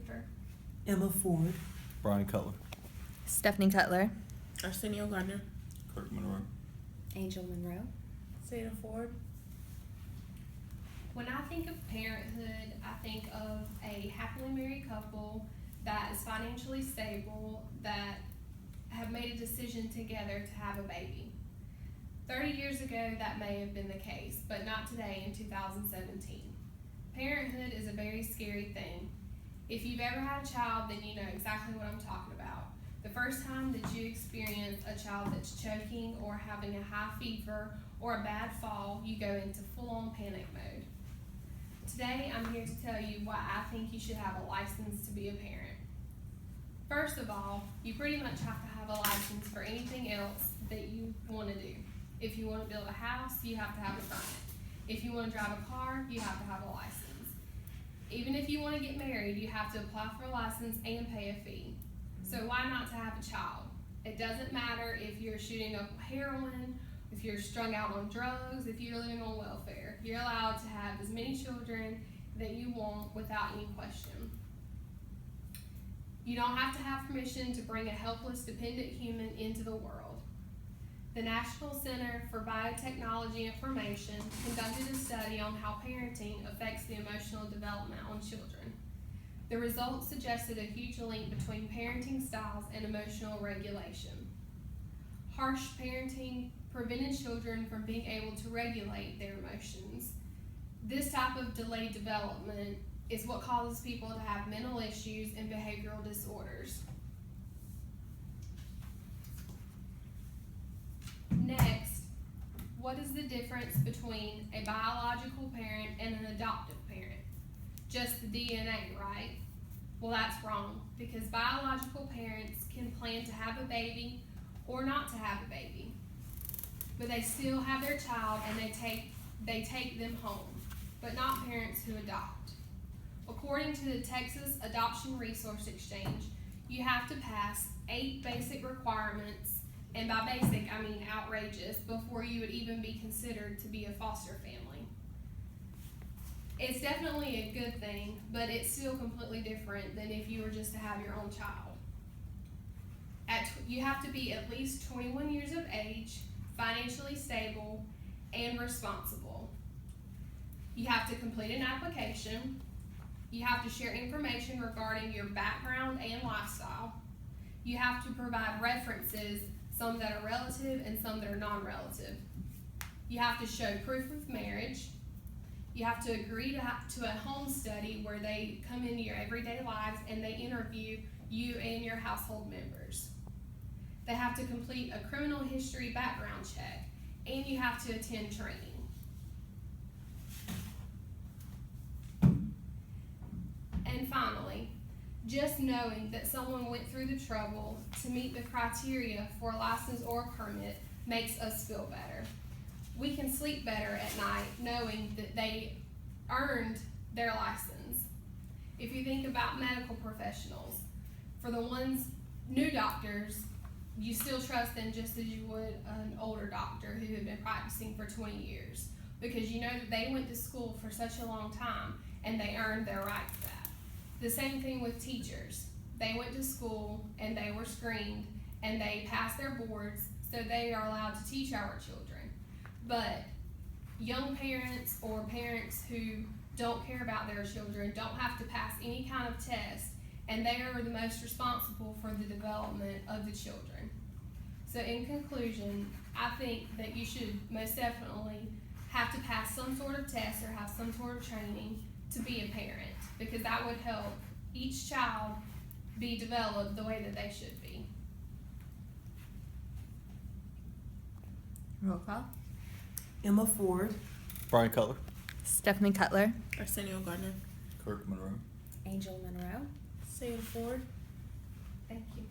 Hunter. Emma Ford. Brian Cutler. Stephanie Cutler. Arsenio Gardner. Kirk Monroe. Angel Monroe. Seda Ford. When I think of parenthood, I think of a happily married couple that is financially stable, that have made a decision together to have a baby. 30 years ago, that may have been the case, but not today in 2017. Parenthood is a very scary thing. If you've ever had a child, then you know exactly what I'm talking about. The first time that you experience a child that's choking or having a high fever or a bad fall, you go into full-on panic mode. Today, I'm here to tell you why I think you should have a license to be a parent. First of all, you pretty much have to have a license for anything else that you want to do. If you want to build a house, you have to have a permit. If you want to drive a car, you have to have a license. Even if you want to get married, you have to apply for a license and pay a fee. So why not to have a child? It doesn't matter if you're shooting up heroin, if you're strung out on drugs, if you're living on welfare. You're allowed to have as many children that you want without any question. You don't have to have permission to bring a helpless, dependent human into the world. The National Center for Biotechnology Information conducted a study on how parenting affects the emotional development on children. The results suggested a huge link between parenting styles and emotional regulation. Harsh parenting prevented children from being able to regulate their emotions. This type of delayed development is what causes people to have mental issues and behavioral disorders. Next, what is the difference between a biological parent and an adoptive parent? Just the DNA, right? Well, that's wrong, because biological parents can plan to have a baby or not to have a baby, but they still have their child and they take them home, but not parents who adopt. According to the Texas Adoption Resource Exchange, you have to pass 8 basic requirements, and by basic I mean outrageous, before you would even be considered to be a foster family. It's definitely a good thing, but it's still completely different than if you were just to have your own child. You have to be at least 21 years of age, financially stable, and responsible. You have to complete an application. You have to share information regarding your background and lifestyle. You have to provide references, some that are relative and some that are non-relative. You have to show proof of marriage. You have to agree to a home study where they come into your everyday lives and they interview you and your household members. They have to complete a criminal history background check, and you have to attend training. And finally, just knowing that someone went through the trouble to meet the criteria for a license or a permit makes us feel better. We can sleep better at night knowing that they earned their license. If you think about medical professionals, for the ones, new doctors, you still trust them just as you would an older doctor who had been practicing for 20 years, because you know that they went to school for such a long time and they earned their right to that. The same thing with teachers. They went to school and they were screened and they passed their boards, so they are allowed to teach our children. But young parents or parents who don't care about their children don't have to pass any kind of test, and they are the most responsible for the development of the children. So in conclusion, I think that you should most definitely have to pass some sort of test or have some sort of training to be a parent, because that would help each child be developed the way that they should be. Roll call. Emma Ford. Brian Cutler. Stephanie Cutler. Arsenio Gardner. Kirk Monroe. Angel Monroe. Seda Ford. Thank you.